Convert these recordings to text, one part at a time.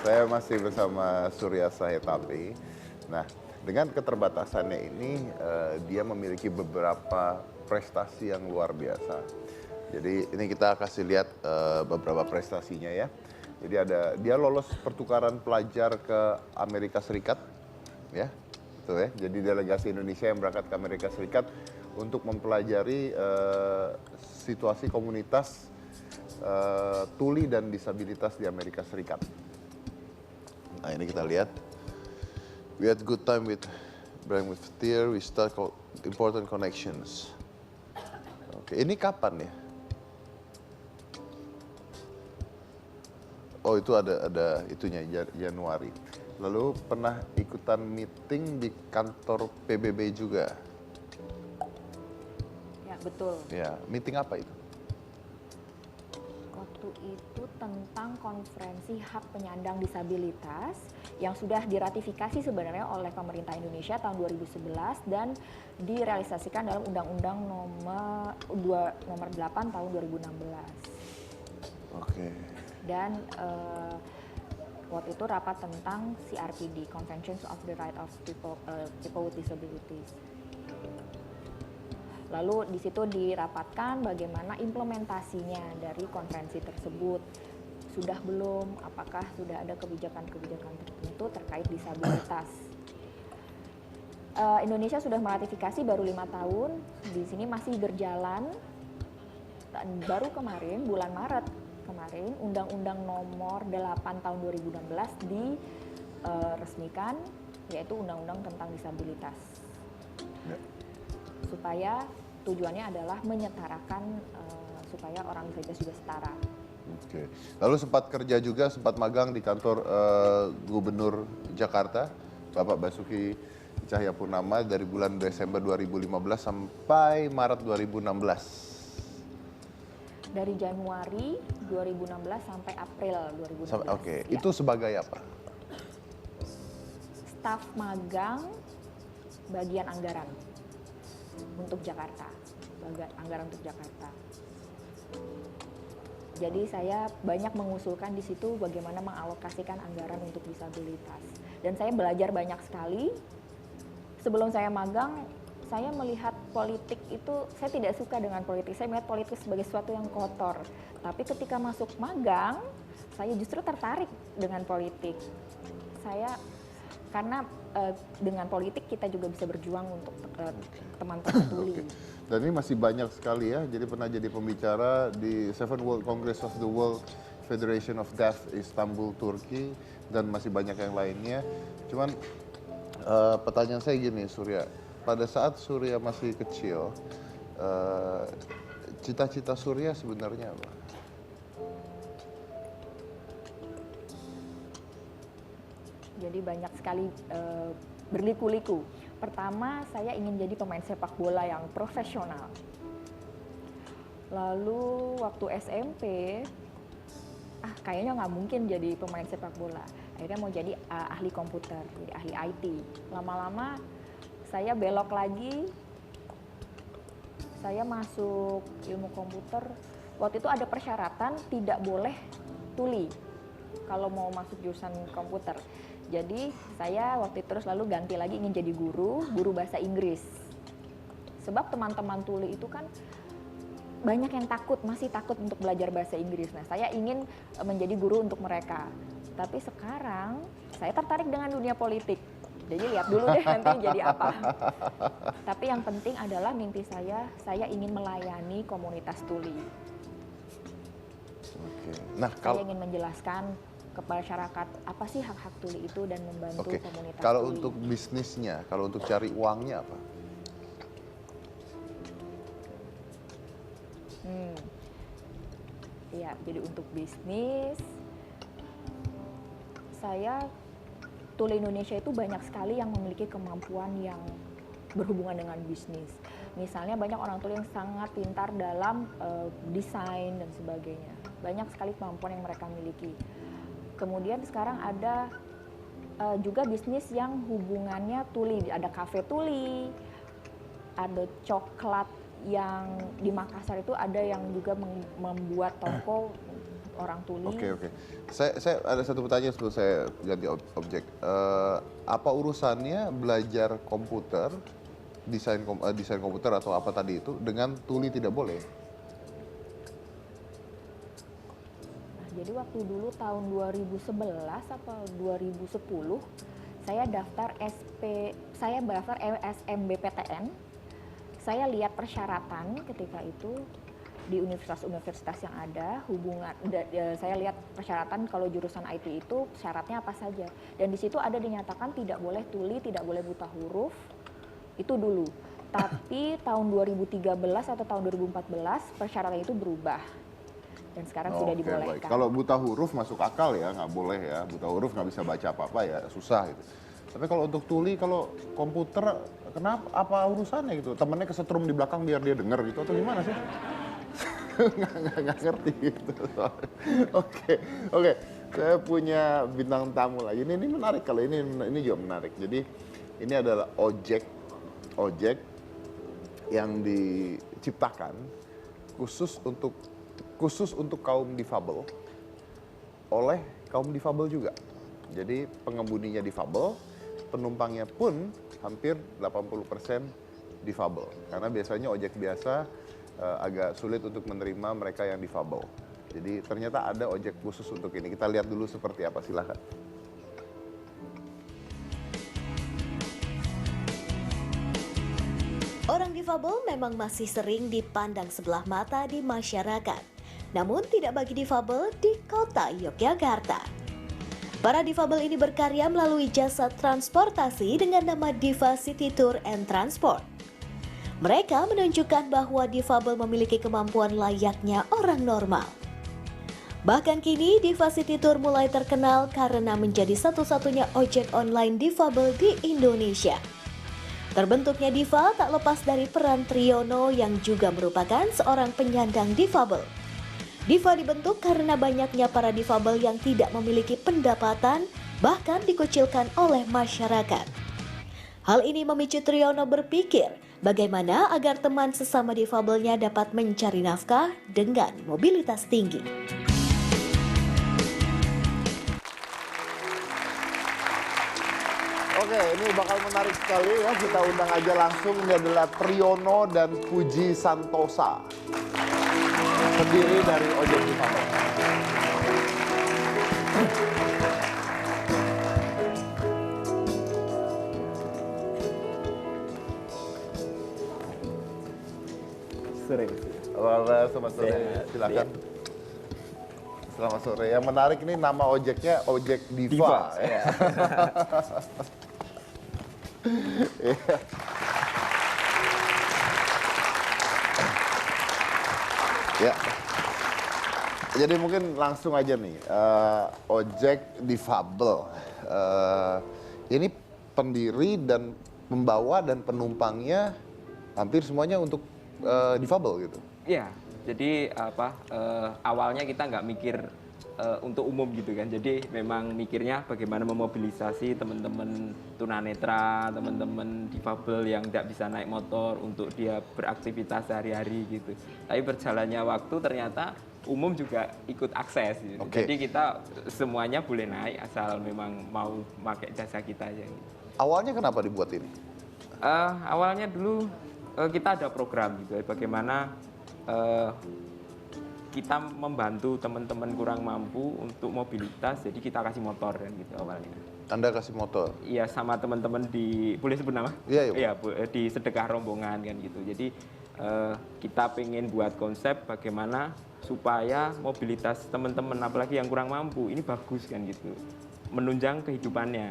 Saya masih bersama Surya Sahetapi. Nah, dengan keterbatasannya ini, dia memiliki beberapa prestasi yang luar biasa. Jadi ini kita kasih lihat beberapa prestasinya ya. Jadi dia lolos pertukaran pelajar ke Amerika Serikat, ya, tuh ya. Jadi delegasi Indonesia yang berangkat ke Amerika Serikat untuk mempelajari situasi komunitas tuli dan disabilitas di Amerika Serikat. Nah ini kita lihat, we had good time with Brian with Tier, we start important connections. Oke, ini kapan ya? Oh itu ada itunya Januari. Lalu pernah ikutan meeting di kantor PBB juga. Ya betul. Ya, meeting apa itu? Waktu itu tentang konferensi hak penyandang disabilitas yang sudah diratifikasi sebenarnya oleh pemerintah Indonesia tahun 2011 dan direalisasikan dalam Undang-Undang nomor 8 tahun 2016. Oke. Dan waktu itu rapat tentang CRPD, Convention of the Right of People with Disabilities. Lalu di situ dirapatkan bagaimana implementasinya dari konferensi tersebut. Sudah belum? Apakah sudah ada kebijakan-kebijakan tertentu terkait disabilitas? Indonesia sudah meratifikasi baru 5 tahun, di sini masih berjalan. Dan baru kemarin, bulan Maret kemarin, Undang-Undang nomor 8 tahun 2016 diresmikan, yaitu Undang-Undang tentang disabilitas. Ya. Supaya tujuannya adalah menyetarakan supaya orang disabilitas juga setara. Oke. Lalu sempat kerja juga, sempat magang di kantor Gubernur Jakarta, Bapak Basuki Cahayapurnama dari bulan Desember 2015 sampai Maret 2016. Dari Januari 2016 sampai April 2016. Oke, Ya. itu sebagai apa? Staf magang bagian anggaran untuk Jakarta, anggaran untuk Jakarta. Jadi saya banyak mengusulkan di situ bagaimana mengalokasikan anggaran untuk disabilitas. Dan saya belajar banyak sekali. Sebelum saya magang, saya melihat politik itu, saya tidak suka dengan politik. Saya melihat politik sebagai sesuatu yang kotor. Tapi ketika masuk magang, saya justru tertarik dengan politik. Karena dengan politik kita juga bisa berjuang untuk teman-teman tuli. Dan ini masih banyak sekali ya, jadi pernah jadi pembicara di 7 World Congress of the World Federation of Deaf Istanbul, Turki, dan masih banyak yang lainnya. Cuman pertanyaan saya gini, Surya, pada saat Surya masih kecil, cita-cita Surya sebenarnya apa? Jadi banyak sekali berliku-liku. Pertama, saya ingin jadi pemain sepak bola yang profesional. Lalu waktu SMP, kayaknya nggak mungkin jadi pemain sepak bola. Akhirnya mau jadi ahli komputer, jadi ahli IT. Lama-lama saya belok lagi, saya masuk ilmu komputer. Waktu itu ada persyaratan tidak boleh tuli kalau mau masuk jurusan komputer. Jadi saya waktu itu terus lalu ganti lagi ingin jadi guru bahasa Inggris. Sebab teman-teman tuli itu kan banyak yang masih takut untuk belajar bahasa Inggris. Nah, saya ingin menjadi guru untuk mereka. Tapi sekarang saya tertarik dengan dunia politik. Jadi lihat dulu deh nanti jadi apa. Tapi yang penting adalah mimpi saya ingin melayani komunitas tuli. Oke. Nah, Saya ingin menjelaskan kepada masyarakat apa sih hak-hak tuli itu dan membantu komunitas kalau tuli. untuk bisnisnya, kalau untuk cari uangnya apa? Ya, jadi untuk bisnis, tuli Indonesia itu banyak sekali yang memiliki kemampuan yang berhubungan dengan bisnis. Misalnya banyak orang tuli yang sangat pintar dalam desain dan sebagainya. Banyak sekali kemampuan yang mereka miliki. Kemudian sekarang ada juga bisnis yang hubungannya tuli, ada kafe tuli, ada coklat yang di Makassar itu ada yang juga membuat toko orang tuli. Oke. Saya ada satu pertanyaan sebelum saya ganti objek. Apa urusannya belajar komputer, desain komputer atau apa tadi itu dengan tuli tidak boleh? Nah, jadi waktu dulu tahun 2011 atau 2010 saya daftar SMBPTN. Saya lihat persyaratan ketika itu di universitas-universitas yang ada, saya lihat persyaratan kalau jurusan IT itu syaratnya apa saja. Dan di situ ada dinyatakan tidak boleh tuli, tidak boleh buta huruf, itu dulu. Tapi tahun 2013 atau tahun 2014 persyaratan itu berubah. Dan sekarang sudah dibolehkan. Baik. Kalau buta huruf masuk akal ya, nggak boleh ya. Buta huruf nggak bisa baca apa-apa ya, susah gitu. Tapi kalau untuk tuli, kalau komputer, kenapa? Apa urusannya gitu? Temennya kesetrum di belakang biar dia denger gitu atau gimana sih? nggak ngerti gitu. Oke. Saya punya bintang tamu lagi. Ini menarik kalau ini juga menarik. Jadi ini adalah ojek yang diciptakan khusus untuk kaum difabel oleh kaum difabel juga. Jadi pengemudinya difabel, penumpangnya pun hampir 80% difabel. Karena biasanya ojek biasa agak sulit untuk menerima mereka yang difabel. Jadi ternyata ada ojek khusus untuk ini. Kita lihat dulu seperti apa, silakan. Orang difabel memang masih sering dipandang sebelah mata di masyarakat. Namun tidak bagi difabel di kota Yogyakarta. Para difabel ini berkarya melalui jasa transportasi dengan nama Diva City Tour and Transport. Mereka menunjukkan bahwa difabel memiliki kemampuan layaknya orang normal. Bahkan kini Diva City Tour mulai terkenal karena menjadi satu-satunya ojek online difabel di Indonesia. Terbentuknya Diva tak lepas dari peran Triyono yang juga merupakan seorang penyandang difabel. Diva dibentuk karena banyaknya para difabel yang tidak memiliki pendapatan, bahkan dikucilkan oleh masyarakat. Hal ini memicu Triyono berpikir bagaimana agar teman sesama difabelnya dapat mencari nafkah dengan mobilitas tinggi. Oke, ini bakal menarik sekali ya. Kita undang aja langsung. Ini adalah Triyono dan Puji Santosa, pendiri dari ojek difabel. Selamat sore. Silakan. Selamat sore. Yang menarik ini nama ojeknya ojek Diva. Ya. Ya. Jadi mungkin langsung aja nih, ojek difabel. Ini pendiri dan pembawa dan penumpangnya hampir semuanya untuk difabel gitu. Iya, jadi awalnya kita nggak mikir untuk umum gitu kan. Jadi memang mikirnya bagaimana memobilisasi teman-teman tunanetra, teman-teman difabel yang tidak bisa naik motor untuk dia beraktivitas sehari-hari gitu. Tapi berjalannya waktu ternyata umum juga ikut akses gitu. Okay. Jadi kita semuanya boleh naik asal memang mau pakai jasa kita aja gitu. Awalnya kenapa dibuat ini? Awalnya dulu kita ada program gitu, bagaimana kita membantu teman-teman kurang mampu untuk mobilitas, jadi kita kasih motor kan gitu awalnya. Anda kasih motor? Iya, sama teman-teman di, boleh sebut nama? Iya. Di sedekah rombongan kan gitu. Jadi kita pengen buat konsep bagaimana supaya mobilitas teman-teman apalagi yang kurang mampu ini bagus kan gitu, menunjang kehidupannya.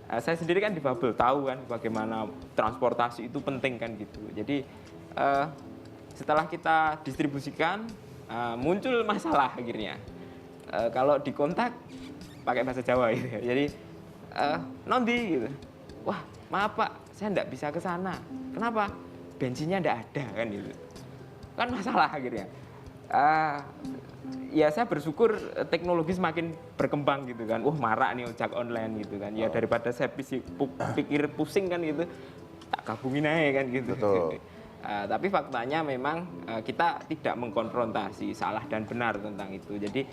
Saya sendiri kan difabel, tahu kan bagaimana transportasi itu penting kan gitu. Jadi setelah kita distribusikan, muncul masalah akhirnya. Kalau dikontak pakai bahasa Jawa gitu ya. Jadi nondi gitu. Wah, maaf Pak, saya enggak bisa ke sana. Kenapa? Bensinnya enggak ada kan gitu. Kan masalah akhirnya. Ya saya bersyukur teknologi semakin berkembang gitu kan. Marak nih ojek online gitu kan. Ya daripada saya pikir pusing kan gitu, tak gabungin aja kan gitu. Betul. Tapi faktanya memang kita tidak mengkonfrontasi salah dan benar tentang itu. Jadi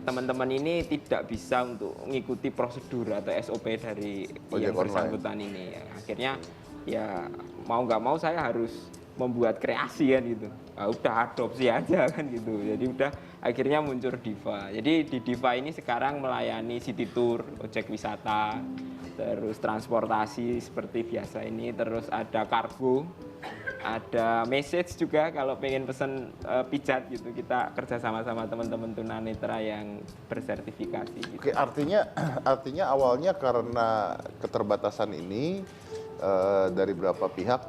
teman-teman ini tidak bisa untuk mengikuti prosedur atau SOP dari yang bersangkutan ini. Akhirnya ya mau nggak mau saya harus membuat kreasi kan gitu. Udah adopsi aja kan gitu. Jadi udah akhirnya muncul Diva. Jadi di Diva ini sekarang melayani city tour, ojek wisata, terus transportasi seperti biasa ini, terus ada kargo, ada message juga kalau pengen pesen pijat gitu, kita kerja sama-sama teman-teman tunanetra yang bersertifikasi gitu. Oke, artinya awalnya karena keterbatasan ini dari beberapa pihak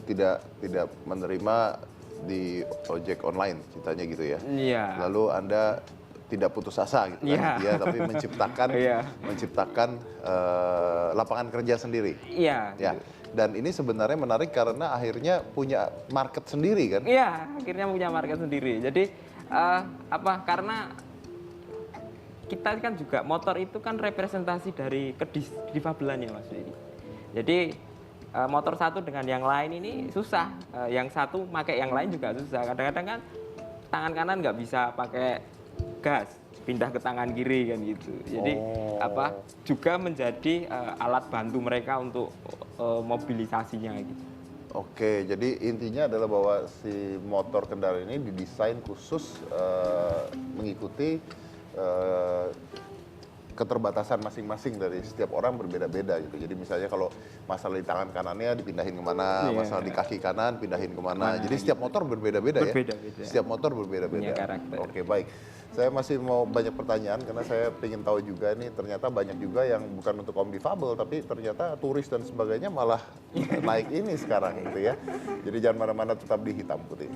tidak menerima di ojek online ceritanya gitu ya. Iya. Lalu Anda tidak putus asa gitu kan, ya, tapi menciptakan lapangan kerja sendiri. Iya. Ya. Gitu. Dan ini sebenarnya menarik karena akhirnya punya market sendiri kan? Iya, akhirnya punya market sendiri. Jadi karena kita kan juga motor itu kan representasi dari kedifabelannya Mas Ferry. Jadi motor satu dengan yang lain ini susah. Yang satu pakai yang lain juga susah. Kadang-kadang kan tangan kanan nggak bisa pakai gas, pindah ke tangan kiri kan gitu. Jadi juga menjadi alat bantu mereka untuk mobilisasinya gitu. Oke, jadi intinya adalah bahwa si motor kendaraan ini didesain khusus mengikuti keterbatasan masing-masing dari setiap orang berbeda-beda gitu. Jadi misalnya kalau masalah di tangan kanannya dipindahin kemana, masalah di kaki kanan pindahin kemana. Jadi setiap motor berbeda-beda ya? Berbeda-beda. Setiap motor berbeda-beda. Oke, baik. Saya masih mau banyak pertanyaan karena saya ingin tahu juga nih, ternyata banyak juga yang bukan untuk kaum difabel tapi ternyata turis dan sebagainya malah naik ini sekarang gitu ya. Jadi jangan mana-mana, tetap di Hitam Putih.